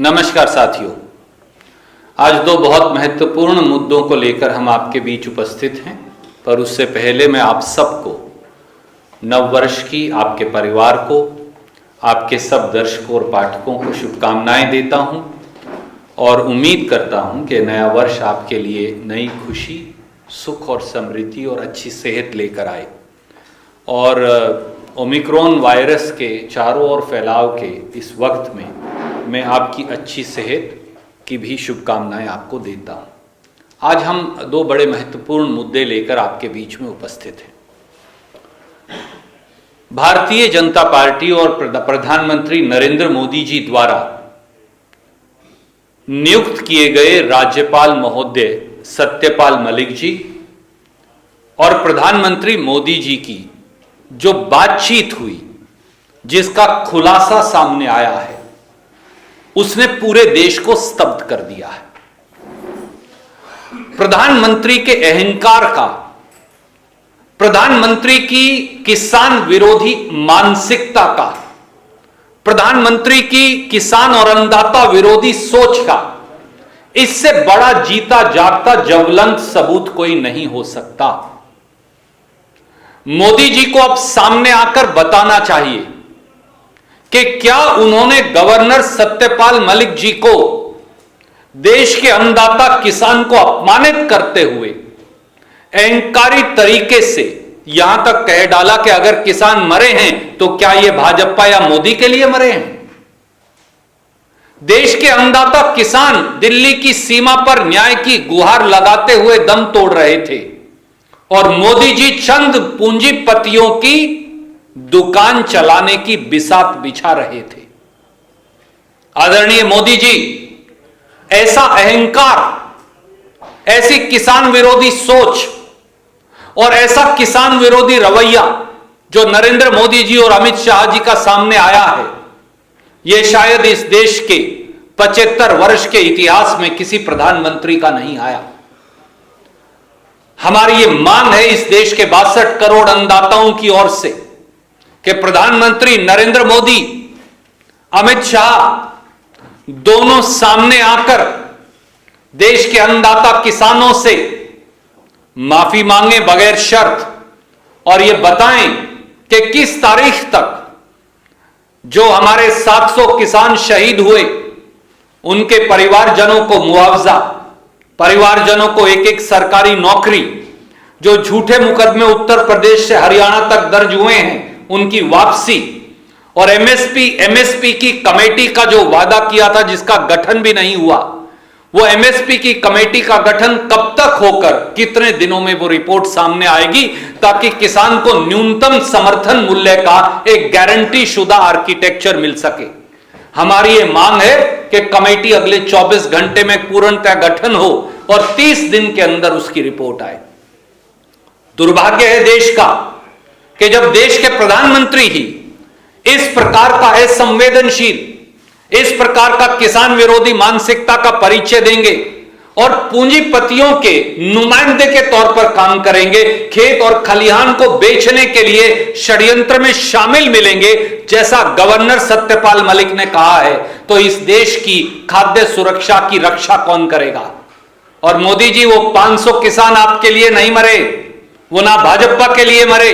नमस्कार साथियों, आज दो बहुत महत्वपूर्ण मुद्दों को लेकर हम आपके बीच उपस्थित हैं। पर उससे पहले मैं आप सबको नववर्ष की, आपके परिवार को, आपके सब दर्शकों और पाठकों को शुभकामनाएं देता हूं और उम्मीद करता हूं कि नया वर्ष आपके लिए नई खुशी, सुख और समृद्धि और अच्छी सेहत लेकर आए। और ओमिक्रॉन वायरस के चारों ओर फैलाव के इस वक्त में मैं आपकी अच्छी सेहत की भी शुभकामनाएं आपको देता हूं। आज हम दो बड़े महत्वपूर्ण मुद्दे लेकर आपके बीच में उपस्थित हैं। भारतीय जनता पार्टी और प्रधानमंत्री नरेंद्र मोदी जी द्वारा नियुक्त किए गए राज्यपाल महोदय सत्यपाल मलिक जी और प्रधानमंत्री मोदी जी की जो बातचीत हुई, जिसका खुलासा सामने आया है, उसने पूरे देश को स्तब्ध कर दिया है। प्रधानमंत्री के अहंकार का, प्रधानमंत्री की किसान विरोधी मानसिकता का, प्रधानमंत्री की किसान और अन्नदाता विरोधी सोच का, इससे बड़ा जीता जागता ज्वलंत सबूत कोई नहीं हो सकता। मोदी जी को अब सामने आकर बताना चाहिए कि क्या उन्होंने गवर्नर सत्यपाल मलिक जी को देश के अन्नदाता किसान को अपमानित करते हुए अहंकारी तरीके से यहां तक कह डाला कि अगर किसान मरे हैं तो क्या ये भाजपा या मोदी के लिए मरे हैं। देश के अन्नदाता किसान दिल्ली की सीमा पर न्याय की गुहार लगाते हुए दम तोड़ रहे थे और मोदी जी चंद पूंजीपतियों की दुकान चलाने की बिसात बिछा रहे थे। आदरणीय मोदी जी, ऐसा अहंकार, ऐसी किसान विरोधी सोच और ऐसा किसान विरोधी रवैया जो नरेंद्र मोदी जी और अमित शाह जी का सामने आया है, यह शायद इस देश के 75 वर्ष के इतिहास में किसी प्रधानमंत्री का नहीं आया। हमारी यह मांग है इस देश के 62 करोड़ अन्नदाताओं की ओर से कि प्रधानमंत्री नरेंद्र मोदी, अमित शाह दोनों सामने आकर देश के अन्नदाता किसानों से माफी मांगे बगैर शर्त और यह बताएं कि किस तारीख तक जो हमारे 700 किसान शहीद हुए उनके परिवारजनों को मुआवजा, परिवारजनों को एक सरकारी नौकरी, जो झूठे मुकदमे उत्तर प्रदेश से हरियाणा तक दर्ज हुए हैं उनकी वापसी, और एमएसपी की कमेटी का जो वादा किया था जिसका गठन भी नहीं हुआ, वो एमएसपी की कमेटी का गठन कब तक होकर कितने दिनों में वो रिपोर्ट सामने आएगी ताकि किसान को न्यूनतम समर्थन मूल्य का एक गारंटी शुदा आर्किटेक्चर मिल सके। हमारी ये मांग है कि कमेटी अगले 24 घंटे में पूर्णतः गठन हो और 30 दिन के अंदर उसकी रिपोर्ट आए। दुर्भाग्य है देश का कि जब देश के प्रधानमंत्री ही इस प्रकार का असंवेदनशील, इस प्रकार का किसान विरोधी मानसिकता का परिचय देंगे और पूंजीपतियों के नुमाइंदे के तौर पर काम करेंगे, खेत और खलिहान को बेचने के लिए षड्यंत्र में शामिल मिलेंगे, जैसा गवर्नर सत्यपाल मलिक ने कहा है, तो इस देश की खाद्य सुरक्षा की रक्षा कौन करेगा। और मोदी जी, वो 500 किसान आपके लिए नहीं मरे, वो ना भाजपा के लिए मरे,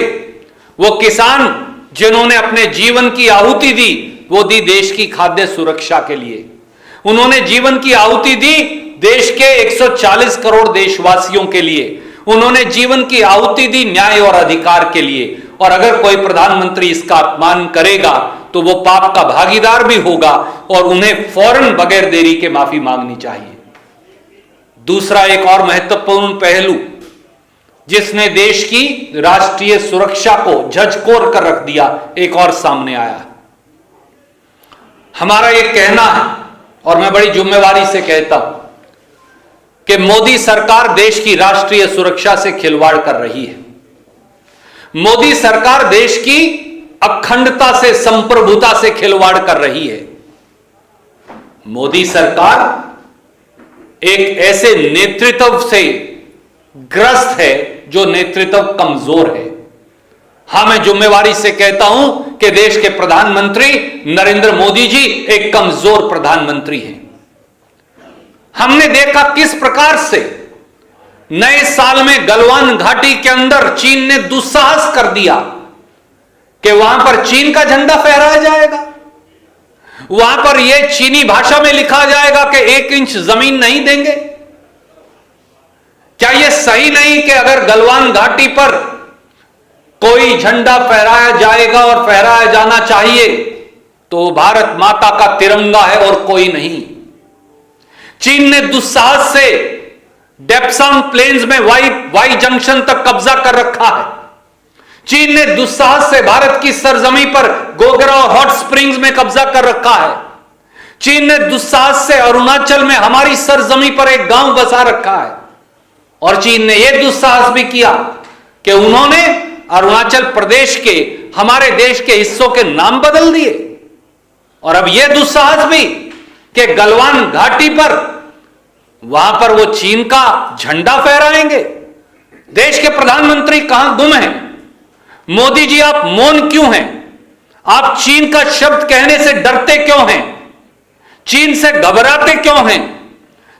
वो किसान जिन्होंने अपने जीवन की आहुति दी, वो दी देश की खाद्य सुरक्षा के लिए। उन्होंने जीवन की आहुति दी देश के 140 करोड़ देशवासियों के लिए। उन्होंने जीवन की आहुति दी न्याय और अधिकार के लिए। और अगर कोई प्रधानमंत्री इसका अपमान करेगा तो वो पाप का भागीदार भी होगा और उन्हें फौरन बगैर देरी के माफी मांगनी चाहिए। दूसरा एक और महत्वपूर्ण पहलू जिसने देश की राष्ट्रीय सुरक्षा को झकझोर कर रख दिया, एक और सामने आया। हमारा यह कहना है और मैं बड़ी जिम्मेवारी से कहता हूं कि मोदी सरकार देश की राष्ट्रीय सुरक्षा से खिलवाड़ कर रही है। मोदी सरकार देश की अखंडता से, संप्रभुता से खिलवाड़ कर रही है। मोदी सरकार एक ऐसे नेतृत्व से ग्रस्त है जो नेतृत्व कमजोर है। हां, मैं जिम्मेवारी से कहता हूं कि देश के प्रधानमंत्री नरेंद्र मोदी जी एक कमजोर प्रधानमंत्री हैं। हमने देखा किस प्रकार से नए साल में गलवान घाटी के अंदर चीन ने दुस्साहस कर दिया कि वहां पर चीन का झंडा फहराया जाएगा, वहां पर यह चीनी भाषा में लिखा जाएगा कि 1 इंच जमीन नहीं देंगे। क्या यह सही नहीं कि अगर गलवान घाटी पर कोई झंडा फहराया जाएगा और फहराया जाना चाहिए तो भारत माता का तिरंगा है और कोई नहीं। चीन ने दुस्साहस से डेप्सांग प्लेन्स में वाई जंक्शन तक कब्जा कर रखा है। चीन ने दुस्साहस से भारत की सरजमी पर गोगरा और हॉट स्प्रिंग्स में कब्जा कर रखा है। चीन ने दुस्साहस से अरुणाचल में हमारी सरजमी पर एक गांव बसा रखा है। और चीन ने यह दुस्साहस भी किया कि उन्होंने अरुणाचल प्रदेश के हमारे देश के हिस्सों के नाम बदल दिए। और अब यह दुस्साहस भी कि गलवान घाटी पर वहां पर वो चीन का झंडा फहराएंगे। देश के प्रधानमंत्री कहां गुम हैं? मोदी जी, आप मौन क्यों हैं? आप चीन का शब्द कहने से डरते क्यों हैं? चीन से घबराते क्यों हैं?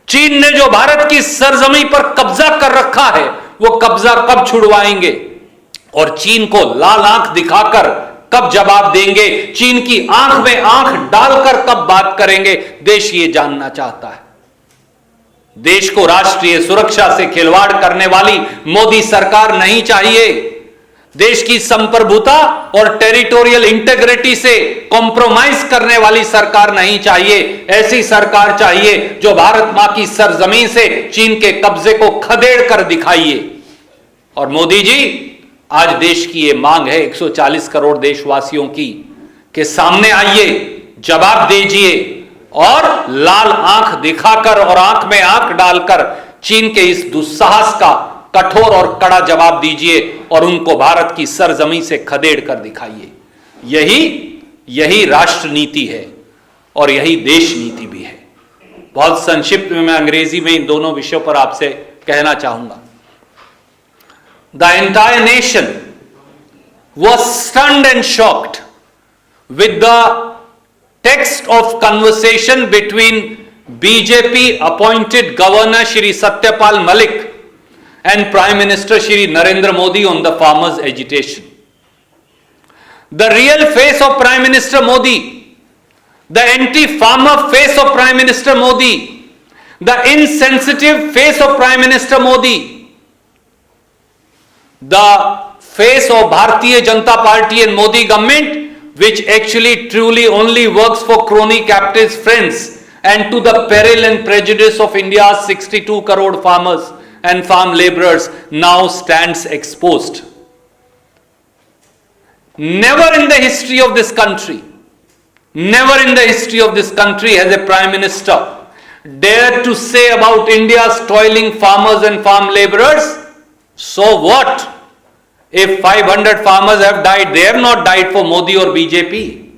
चीन ने जो भारत की सरजमी पर कब्जा कर रखा है वो कब्जा कब छुड़वाएंगे और चीन को लाल आंख दिखाकर कब जवाब देंगे? चीन की आंख में आंख डालकर कब बात करेंगे? देश ये जानना चाहता है। देश को राष्ट्रीय सुरक्षा से खिलवाड़ करने वाली मोदी सरकार नहीं चाहिए। देश की संप्रभुता और टेरिटोरियल इंटीग्रिटी से कॉम्प्रोमाइज करने वाली सरकार नहीं चाहिए। ऐसी सरकार चाहिए जो भारत मां की सरजमीन से चीन के कब्जे को खदेड़ कर दिखाइए। और मोदी जी, आज देश की यह मांग है 140 करोड़ देशवासियों की कि सामने आइए, जवाब दीजिए और लाल आंख दिखाकर और आंख में आंख डालकर चीन के इस दुस्साहस का कठोर और कड़ा जवाब दीजिए और उनको भारत की सरजमी से खदेड़ कर दिखाइए। यही राष्ट्र नीति है और यही देश नीति भी है। बहुत संक्षिप्त में मैं अंग्रेजी में इन दोनों विषयों पर आपसे कहना चाहूंगा। The entire nation was stunned and shocked with the text of conversation between BJP appointed Governor Shri Satyapal Malik and Prime Minister Shri Narendra Modi on the farmers' agitation. The real face of Prime Minister Modi, the anti-farmer face of Prime Minister Modi, the insensitive face of Prime Minister Modi, the face of Bharatiya Janata Party and Modi government, which actually truly only works for crony captives' friends and to the peril and prejudice of India's 62 crore farmers and farm laborers, now stands exposed. Never in the history of this country has a Prime Minister dared to say about India's toiling farmers and farm laborers, so what? If 500 farmers have died, they have not died for Modi or BJP.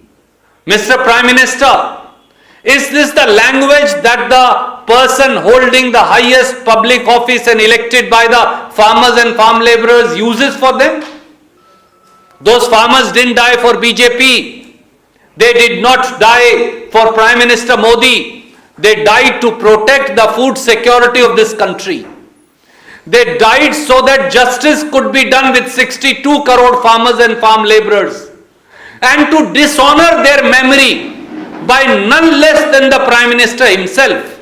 Mr. Prime Minister, is this the language that the person holding the highest public office and elected by the farmers and farm laborers uses for them? Those farmers didn't die for BJP. They did not die for Prime Minister Modi. They died to protect the food security of this country. They died so that justice could be done with 62 crore farmers and farm laborers. And to dishonor their memory by none less than the Prime Minister himself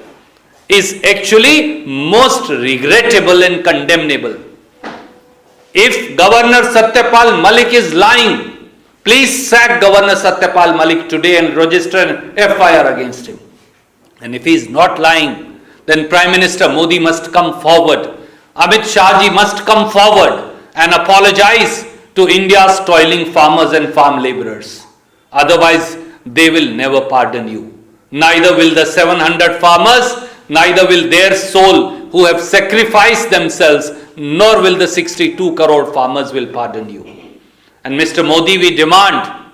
is actually most regrettable and condemnable. If Governor Satyapal Malik is lying, please sack Governor Satyapal Malik today and register an FIR against him. And if he is not lying, then Prime Minister Modi must come forward. Amit Shah ji must come forward and apologize to India's toiling farmers and farm laborers. Otherwise, they will never pardon you. Neither will the 700 farmers, neither will their soul who have sacrificed themselves, nor will the 62 crore farmers will pardon you. And Mr. Modi, we demand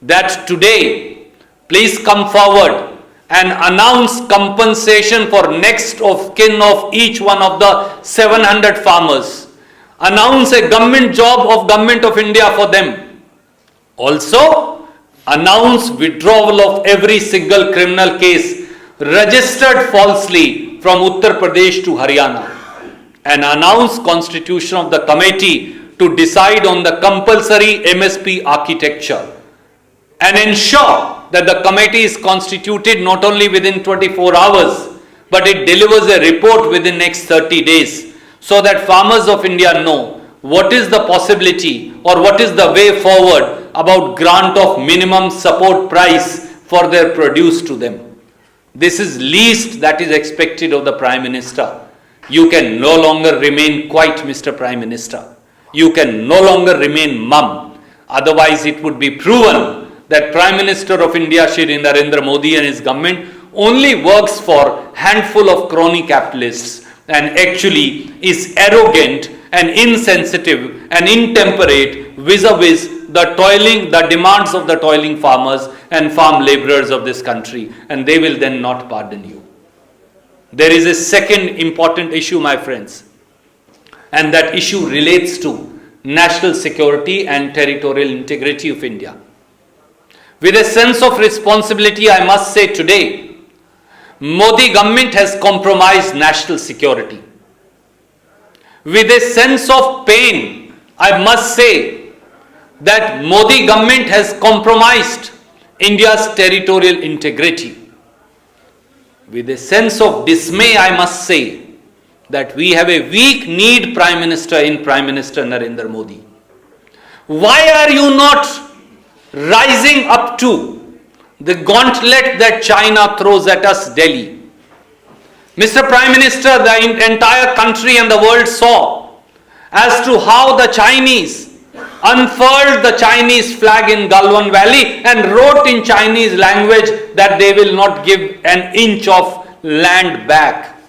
that today, please come forward and announce compensation for next of kin of each one of the 700 farmers. announce a government job of Government of India for them. Also, announce withdrawal of every single criminal case registered falsely from Uttar Pradesh to Haryana, and announce constitution of the committee to decide on the compulsory MSP architecture, and ensure that the committee is constituted not only within 24 hours, but it delivers a report within next 30 days, so that farmers of India know what is the possibility or what is the way forward about grant of minimum support price for their produce to them. This is least that is expected of the Prime Minister. You can no longer remain quiet, Mr. Prime Minister. You can no longer remain mum. Otherwise, it would be proven that Prime Minister of India, Shri Narendra Modi and his government only works for handful of crony capitalists and actually is arrogant and insensitive and intemperate vis-a-vis the demands of the toiling farmers and farm laborers of this country, and they will then not pardon you. There is a second important issue, my friends, and that issue relates to national security and territorial integrity of India. With a sense of responsibility, I must say today, Modi government has compromised national security. With a sense of pain, I must say that Modi government has compromised India's territorial integrity. With a sense of dismay, I must say that we have a weak-kneed Prime Minister in Prime Minister Narendra Modi. Why are you not rising up to the gauntlet that China throws at us, Delhi? Mr. Prime Minister, the entire country and the world saw as to how the Chinese unfurled the Chinese flag in Galwan Valley and wrote in Chinese language that they will not give an inch of land back.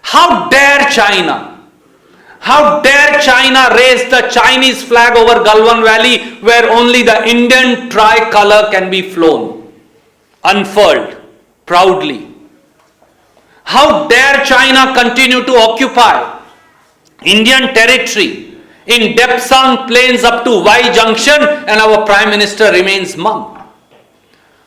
How dare China? How dare China raise the Chinese flag over Galwan Valley where only the Indian tricolor can be flown, unfurled, proudly? How dare China continue to occupy Indian territory in Depsang Plains up to Y Junction and our Prime Minister remains mum?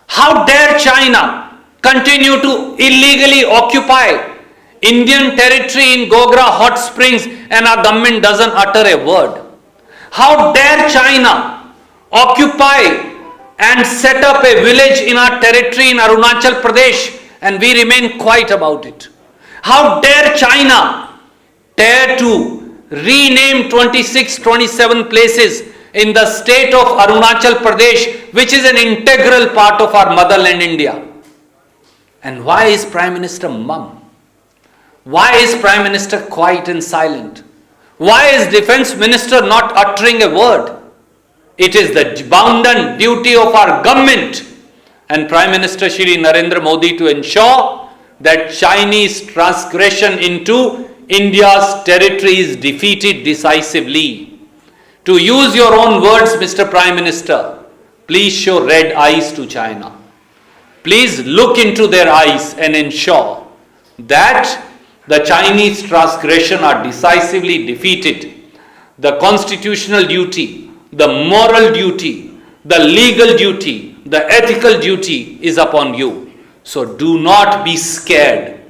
How dare China continue to illegally occupy Indian territory in Gogra Hot Springs and our government doesn't utter a word? How dare China occupy and set up a village in our territory in Arunachal Pradesh and we remain quiet about it? How dare China dare to rename 26, 27 places in the state of Arunachal Pradesh, which is an integral part of our motherland India? And why is Prime Minister mum? Why is Prime Minister quiet and silent? Why is Defence Minister not uttering a word? It is the bounden duty of our government and Prime Minister Shri Narendra Modi to ensure that Chinese transgression into India's territory is defeated decisively. To use your own words, Mr. Prime Minister, please show red eyes to China. Please look into their eyes and ensure that the Chinese transgression are decisively defeated. The constitutional duty, the moral duty, the legal duty, the ethical duty is upon you. So do not be scared.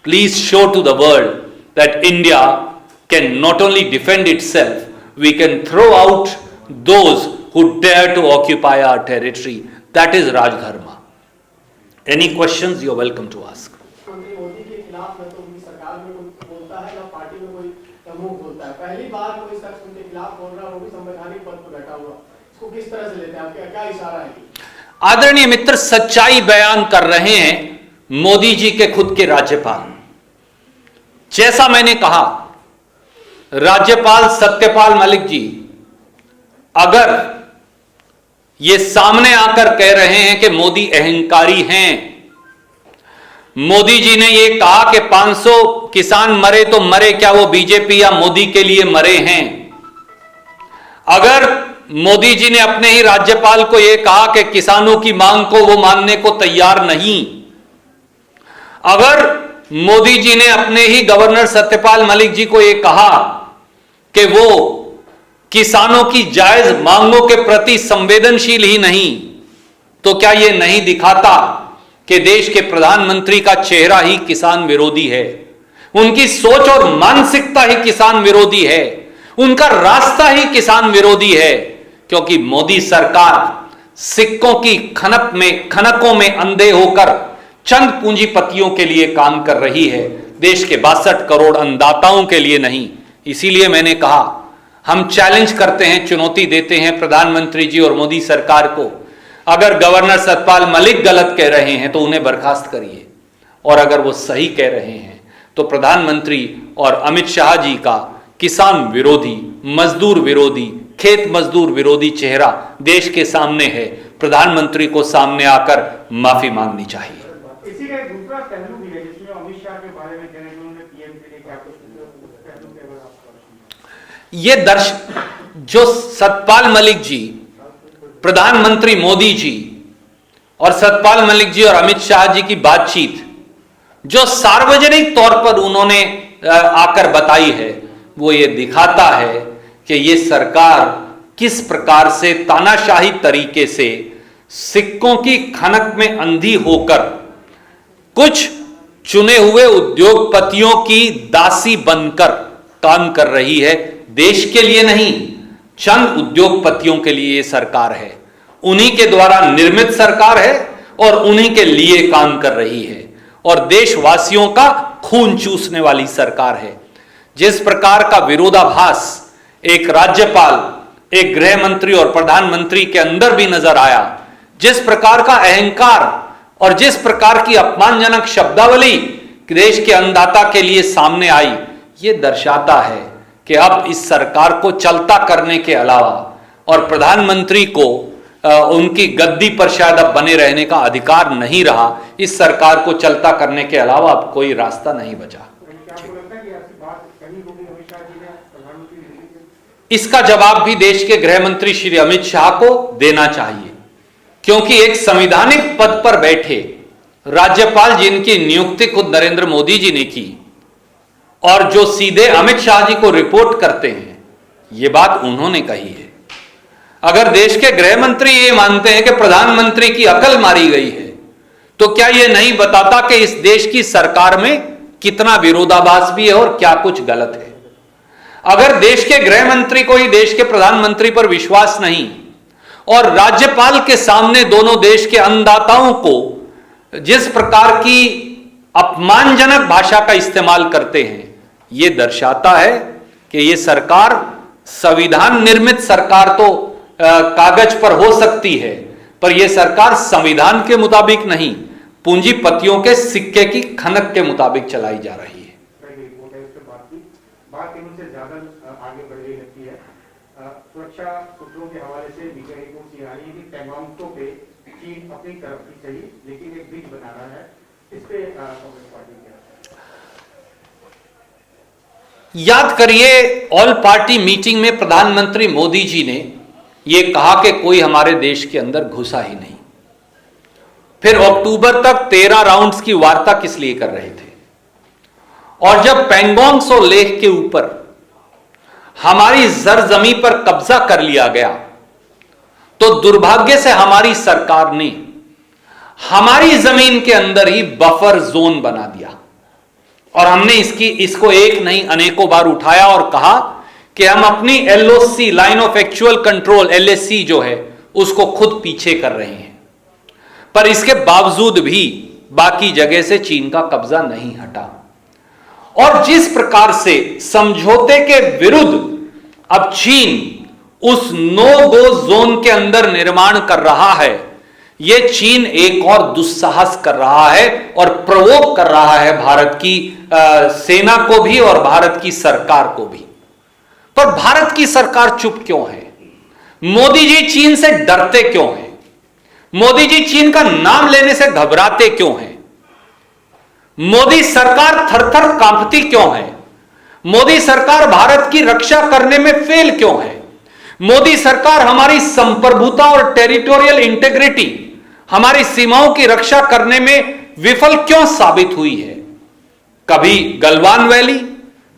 Please show to the world that India can not only defend itself, we can throw out those who dare to occupy our territory. That is Rajgharma. Any questions, you are welcome to ask. आदरणीय मित्र सच्चाई बयान कर रहे हैं मोदी जी के खुद के राज्यपाल। जैसा मैंने कहा, राज्यपाल सत्यपाल मलिक जी अगर ये सामने आकर कह रहे हैं कि मोदी अहंकारी हैं, मोदी जी ने ये कहा कि 500 किसान मरे तो मरे क्या, वो बीजेपी या मोदी के लिए मरे हैं। अगर मोदी जी ने अपने ही राज्यपाल को यह कहा कि किसानों की मांग को वो मानने को तैयार नहीं, अगर मोदी जी ने अपने ही गवर्नर सत्यपाल मलिक जी को यह कहा कि वो किसानों की जायज मांगों के प्रति संवेदनशील ही नहीं, तो क्या यह नहीं दिखाता कि देश के प्रधानमंत्री का चेहरा ही किसान विरोधी है, उनकी सोच और मानसिकता ही किसान विरोधी है, उनका रास्ता ही किसान विरोधी है? क्योंकि मोदी सरकार सिक्कों की खनकों में अंधे होकर चंद पूंजीपतियों के लिए काम कर रही है, देश के 62 करोड़ अन्नदाताओं के लिए नहीं। इसीलिए मैंने कहा, हम चैलेंज करते हैं, चुनौती देते हैं प्रधानमंत्री जी और मोदी सरकार को, अगर गवर्नर सतपाल मलिक गलत कह रहे हैं तो उन्हें बर्खास्त करिए, और अगर वो सही कह रहे हैं तो प्रधानमंत्री और अमित शाह जी का किसान विरोधी, मजदूर विरोधी, खेत मजदूर विरोधी चेहरा देश के सामने है। प्रधानमंत्री को सामने आकर माफी मांगनी चाहिए। इसी का एक दूसरा पहलू भी है जिसमें अमित शाह के बारे में कहने उन्होंने पीएम के लिए क्या कुछ पहलू के बारे में ये जो सतपाल मलिक जी, प्रधानमंत्री मोदी जी और सतपाल मलिक जी और अमित शाह जी की बातचीत जो सार्वजनिक तौर पर उन्होंने आकर बताई है, वो ये दिखाता है कि ये सरकार किस प्रकार से तानाशाही तरीके से सिक्कों की खनक में अंधी होकर कुछ चुने हुए उद्योगपतियों की दासी बनकर काम कर रही है। देश के लिए नहीं, चंद उद्योगपतियों के लिए ये सरकार है, उन्हीं के द्वारा निर्मित सरकार है और उन्हीं के लिए काम कर रही है, और देशवासियों का खून चूसने वाली सरकार है। जिस प्रकार का विरोधाभास एक राज्यपाल, एक गृह मंत्री और प्रधानमंत्री के अंदर भी नजर आया, जिस प्रकार का अहंकार और जिस प्रकार की अपमानजनक शब्दावली देश के अन्नदाता के लिए सामने आई, ये दर्शाता है कि अब इस सरकार को चलता करने के अलावा और प्रधानमंत्री को उनकी गद्दी पर शायद अब बने रहने का अधिकार नहीं रहा। इस सरकार को चलता करने के अलावा अब कोई रास्ता नहीं बचा। इसका जवाब भी देश के गृह मंत्री श्री अमित शाह को देना चाहिए, क्योंकि एक संवैधानिक पद पर बैठे राज्यपाल जिनकी नियुक्ति खुद नरेंद्र मोदी जी ने की और जो सीधे अमित शाह जी को रिपोर्ट करते हैं, यह बात उन्होंने कही है। अगर देश के गृह मंत्री ये मानते हैं कि प्रधानमंत्री की अकल मारी गई है, तो क्या यह नहीं बताता कि इस देश की सरकार में कितना विरोधाभास भी है और क्या कुछ गलत है? अगर देश के गृह मंत्री को ही देश के प्रधानमंत्री पर विश्वास नहीं और राज्यपाल के सामने दोनों देश के अन्नदाताओं को जिस प्रकार की अपमानजनक भाषा का इस्तेमाल करते हैं, यह दर्शाता है कि यह सरकार संविधान निर्मित सरकार तो कागज पर हो सकती है, पर यह सरकार संविधान के मुताबिक नहीं, पूंजीपतियों के सिक्के की खनक के मुताबिक चलाई जा रही है। बात इनसे ज्यादा आगे बढ़ रही लगती है। सुरक्षा सूत्रों के हवाले से मीडिया रिपोर्ट ये आ रही है कि पैंगोंग पे चीन अपनी तरफ की सही लेकिन एक ब्रिज बना रहा है, इस पे कांग्रेस पार्टी क्या? याद करिए, ऑल पार्टी मीटिंग में प्रधानमंत्री मोदी जी ने यह कहा कि कोई हमारे देश के अंदर घुसा ही नहीं। फिर अक्टूबर तक 13 राउंड्स की वार्ता किस लिए कर रहे थे? और जब पैंगोंग सो लेक के ऊपर हमारी जरजमी पर कब्जा कर लिया गया, तो दुर्भाग्य से हमारी सरकार ने हमारी जमीन के अंदर ही बफर जोन बना दिया, और हमने इसको एक नहीं अनेकों बार उठाया और कहा कि हम अपनी LOC, line of actual control, LAC जो है, उसको खुद पीछे कर रहे हैं। पर इसके बावजूद भी बाकी जगह से चीन का कब्जा नहीं हटा, और जिस प्रकार से समझौते के विरुद्ध अब चीन उस नो गो जोन के अंदर निर्माण कर रहा है, यह चीन एक और दुस्साहस कर रहा है और प्रवोक कर रहा है भारत की सेना को भी और भारत की सरकार को भी। पर भारत की सरकार चुप क्यों है? मोदी जी चीन से डरते क्यों हैं? मोदी जी चीन का नाम लेने से घबराते क्यों हैं? मोदी सरकार थरथर कांपती क्यों है? मोदी सरकार भारत की रक्षा करने में फेल क्यों है? मोदी सरकार हमारी संप्रभुता और टेरिटोरियल इंटीग्रिटी, हमारी सीमाओं की रक्षा करने में विफल क्यों साबित हुई है? कभी गलवान वैली,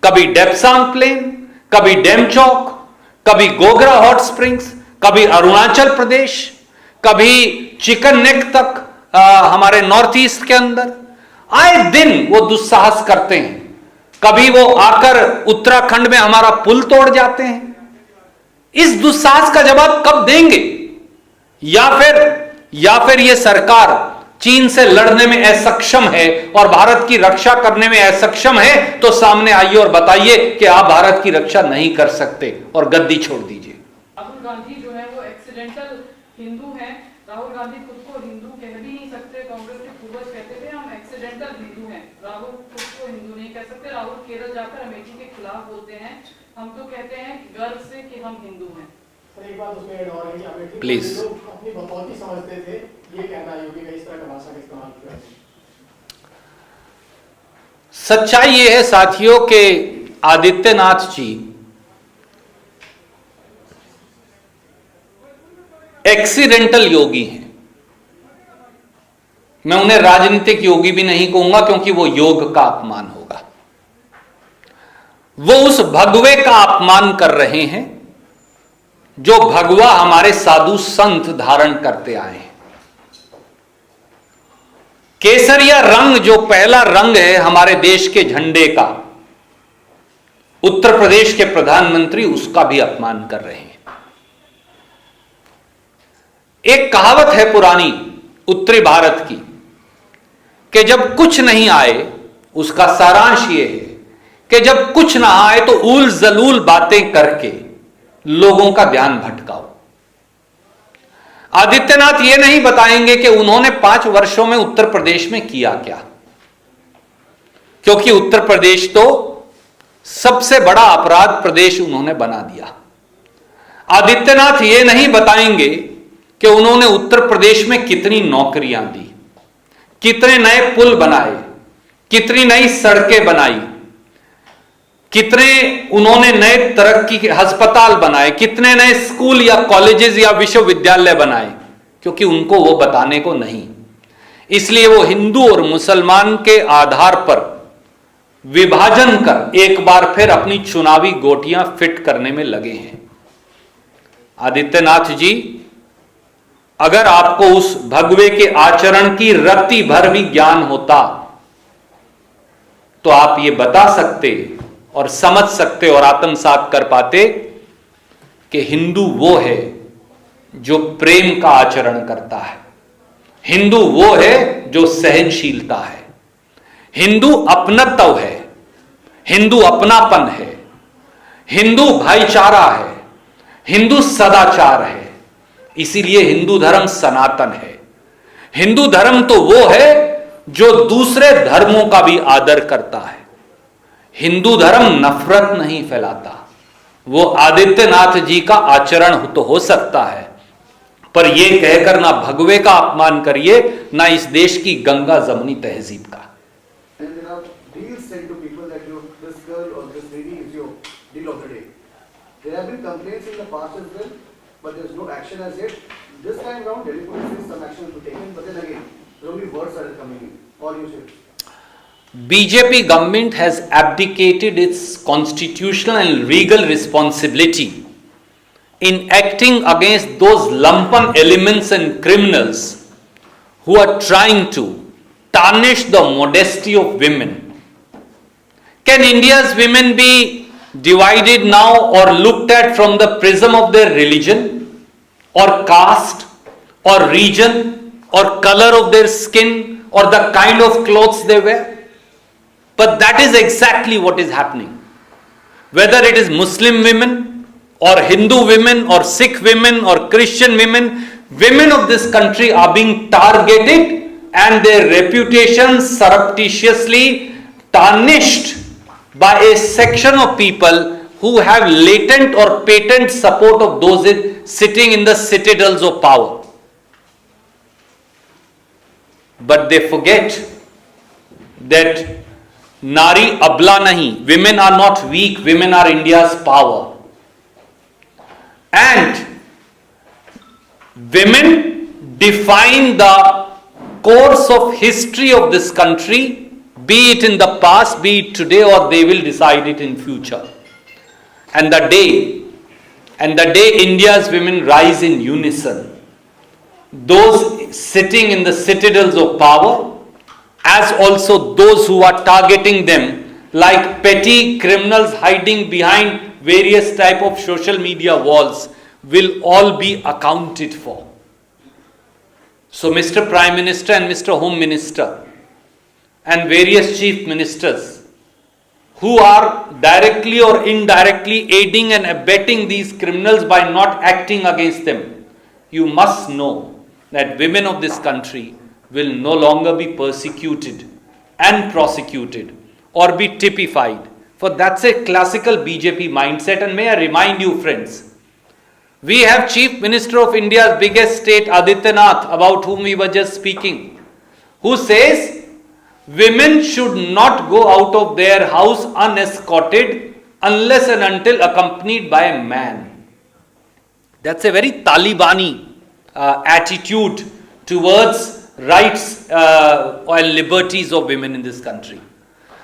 कभी डेप्सांग प्लेन, कभी डेमचौक, कभी गोगरा हॉट स्प्रिंग्स, कभी अरुणाचल प्रदेश, कभी चिकन नेक तक हमारे नॉर्थ ईस्ट के अंदर आए दिन वो दुस्साहस करते हैं। कभी वो आकर उत्तराखंड में हमारा पुल तोड़ जाते हैं। इस दुस्साहस का जवाब कब देंगे? या फिर ये सरकार चीन से लड़ने में असक्षम है और भारत की रक्षा करने में असक्षम है, तो सामने आइए और बताइए कि आप भारत की रक्षा नहीं कर सकते और गद्दी छोड़ दीजिए। राहुल गांधी जो है वो एक्सीडेंटल हिंदू हैं। राहुल गांधी खुद को हिंदू कह भी नहीं सकते। कांग्रेस के पूर्वज कहते थे हम एक्सीडेंटल हिंदू हैं। राहुल खुद को हिंदू नहीं कह सकते। राहुल केरल जाकर अमेठी के खिलाफ बोलते हैं। हम तो कहते हैं गर्व से कि हम हिंदू हैं। एक बात उसमें ऐड और है कि अमेठी प्लीज लोग अपनी बकौती समझते थे, ये कहना योगी का इस तरह का भाषा का इस्तेमाल किया। सच्चाई यह है साथियों कि आदित्यनाथ जी एक्सीडेंटल योगी हैं। मैं उन्हें राजनीतिक योगी भी नहीं कहूंगा क्योंकि वो योग का अपमान होगा। वो उस भगवे का अपमान कर रहे हैं जो भगवा हमारे साधु संत धारण करते आए हैं। केसरिया रंग जो पहला रंग है हमारे देश के झंडे का, उत्तर प्रदेश के प्रधानमंत्री उसका भी अपमान कर रहे हैं। एक कहावत है पुरानी उत्तरी भारत की कि जब कुछ नहीं आए, उसका सारांश यह है कि जब कुछ ना आए तो उल जलूल बातें करके लोगों का ध्यान भटकाओ। आदित्यनाथ ये नहीं बताएंगे कि उन्होंने 5 वर्षों में उत्तर प्रदेश में किया क्या, क्योंकि उत्तर प्रदेश तो सबसे बड़ा अपराध प्रदेश उन्होंने बना दिया। आदित्यनाथ ये नहीं बताएंगे कि उन्होंने उत्तर प्रदेश में कितनी नौकरियां दी, कितने नए पुल बनाए, कितनी नई सड़कें बनाई, कितने उन्होंने नए तरक्की के अस्पताल बनाए, कितने नए स्कूल या कॉलेजेस या विश्वविद्यालय बनाए, क्योंकि उनको वो बताने को नहीं। इसलिए वो हिंदू और मुसलमान के आधार पर विभाजन कर एक बार फिर अपनी चुनावी गोटियां फिट करने में लगे हैं। आदित्यनाथ जी, अगर आपको उस भगवे के आचरण की रत्ती भर भी ज्ञान होता तो आप ये बता सकते और समझ सकते और आत्मसात कर पाते कि हिंदू वो है जो प्रेम का आचरण करता है, हिंदू वो है जो सहनशीलता है, हिंदू अपनत्व है, हिंदू अपनापन है, हिंदू भाईचारा है, हिंदू सदाचार है। इसीलिए हिंदू धर्म सनातन है। हिंदू धर्म तो वो है जो दूसरे धर्मों का भी आदर करता है। हिंदू धर्म नफरत नहीं फैलाता। वो आदित्यनाथ जी का आचरण तो हो सकता है, पर यह कहकर ना भगवे का अपमान करिए, ना इस देश की गंगा जमनी तहजीब का। There have been complaints in the past as well, but there is no action as yet. This time round, Delhi police says some action will be taken, but then again, only words are coming in. All you say. BJP government has abdicated its constitutional and legal responsibility in acting against those lumpen elements and criminals who are trying to tarnish the modesty of women. Can India's women be divided now or looked at from the prism of their religion or caste or region or color of their skin or the kind of clothes they wear? But that is exactly what is happening. Whether it is Muslim women or Hindu women or Sikh women or Christian women, women of this country are being targeted and their reputations surreptitiously tarnished by a section of people who have latent or patent support of those sitting in the citadels of power. But they forget that Nari abla nahi, women are not weak, women are India's power. And women define the course of history of this country, be it in the past, be it today, or they will decide it in future. And the day India's women rise in unison, those sitting in the citadels of power, as also those who are targeting them like petty criminals hiding behind various type of social media walls, will all be accounted for. So Mr. Prime Minister and Mr. Home Minister and various chief ministers who are directly or indirectly aiding and abetting these criminals by not acting against them, you must know that women of this country will no longer be persecuted and prosecuted or be typified. For that's a classical BJP mindset. And may I remind you, friends, we have Chief Minister of India's biggest state, Adityanath, about whom we were just speaking, who says women should not go out of their house unescorted unless and until accompanied by a man. That's a very Talibani attitude towards rights and liberties of women in this country.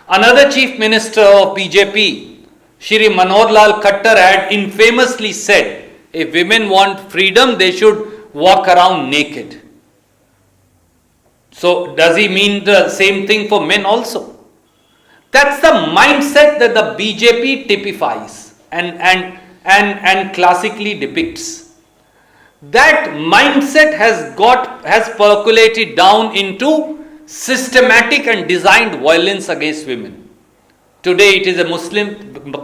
Another Chief Minister of BJP, Shri Manohar Lal Khattar, had infamously said, if women want freedom, they should walk around naked. So does he mean the same thing for men also? That's the mindset that the BJP typifies and classically depicts. That mindset has percolated down into systematic and designed violence against women. Today it is a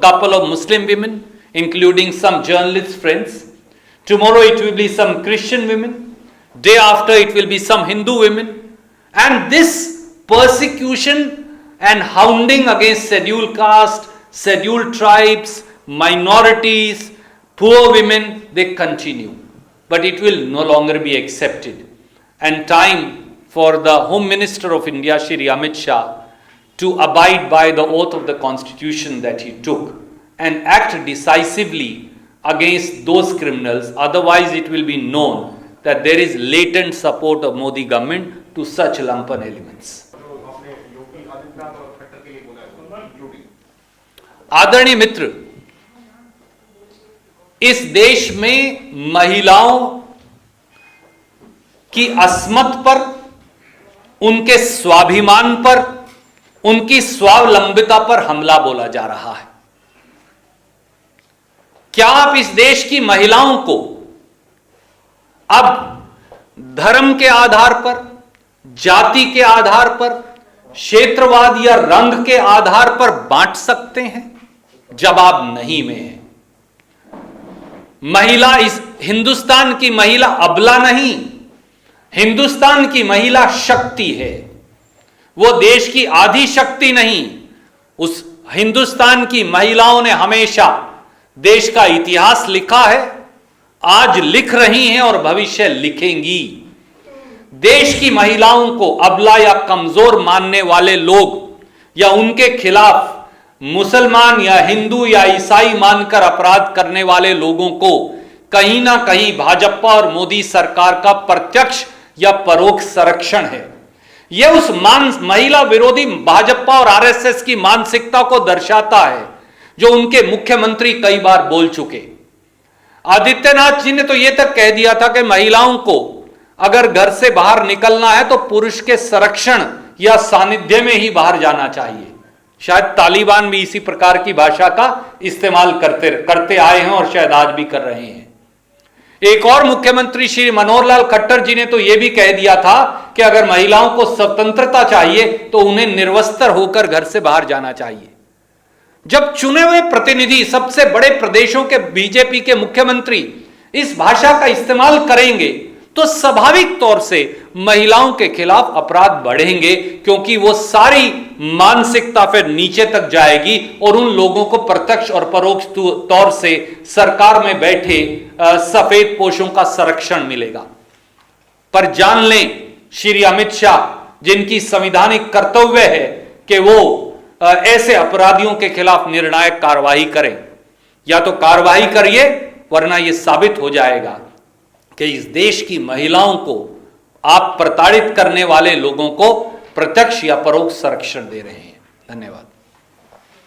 couple of Muslim women, including some journalist friends. Tomorrow it will be some Christian women. Day after it will be some Hindu women. And this persecution and hounding against scheduled caste, scheduled tribes, minorities, poor women, they continue. But it will no longer be accepted. And time for the Home Minister of India, Shri Amit Shah, to abide by the oath of the Constitution that he took and act decisively against those criminals. Otherwise it will be known that there is latent support of Modi government to such lumpen elements. आदरणीय मित्र, इस देश में महिलाओं की अस्मत पर, उनके स्वाभिमान पर, उनकी स्वावलंबिता पर हमला बोला जा रहा है। क्या आप इस देश की महिलाओं को अब धर्म के आधार पर, जाति के आधार पर, क्षेत्रवाद या रंग के आधार पर बांट सकते हैं? जवाब नहीं में है। महिला, इस हिंदुस्तान की महिला अबला नहीं, हिंदुस्तान की महिला शक्ति है। वो देश की आधी शक्ति नहीं। उस हिंदुस्तान की महिलाओं ने हमेशा देश का इतिहास लिखा है, आज लिख रही हैं और भविष्य लिखेंगी। देश की महिलाओं को अबला या कमजोर मानने वाले लोग या उनके खिलाफ मुसलमान या हिंदू या ईसाई मानकर अपराध करने वाले लोगों को कहीं ना कहीं भाजपा और मोदी सरकार का प्रत्यक्ष या परोक्ष संरक्षण है। यह उस महिला विरोधी भाजपा और आरएसएस की मानसिकता को दर्शाता है जो उनके मुख्यमंत्री कई बार बोल चुके। आदित्यनाथ जी ने तो यह तक कह दिया था कि महिलाओं को अगर घर से बाहर निकलना है तो पुरुष के संरक्षण या सानिध्य में ही बाहर जाना चाहिए। शायद तालिबान भी इसी प्रकार की भाषा का इस्तेमाल करते आए हैं और शायद आज भी कर रहे हैं। एक और मुख्यमंत्री श्री मनोहर लाल खट्टर जी ने तो यह भी कह दिया था कि अगर महिलाओं को स्वतंत्रता चाहिए तो उन्हें निर्वस्त्र होकर घर से बाहर जाना चाहिए। जब चुने हुए प्रतिनिधि, सबसे बड़े प्रदेशों के बीजेपी के मुख्यमंत्री इस भाषा का इस्तेमाल करेंगे तो स्वाभाविक तौर से महिलाओं के खिलाफ अपराध बढ़ेंगे, क्योंकि वो सारी मानसिकता फिर नीचे तक जाएगी और उन लोगों को प्रत्यक्ष और परोक्ष तौर से सरकार में बैठे सफेद पोशों का संरक्षण मिलेगा। पर जान लें, श्री अमित शाह, जिनकी संवैधानिक कर्तव्य है कि वो ऐसे अपराधियों के खिलाफ निर्णायक कार्रवाई करें, या तो कार्रवाई करिए वरना यह साबित हो जाएगा कि इस देश की महिलाओं को आप प्रताड़ित करने वाले लोगों को प्रत्यक्ष या परोक्ष संरक्षण दे रहे हैं। धन्यवाद।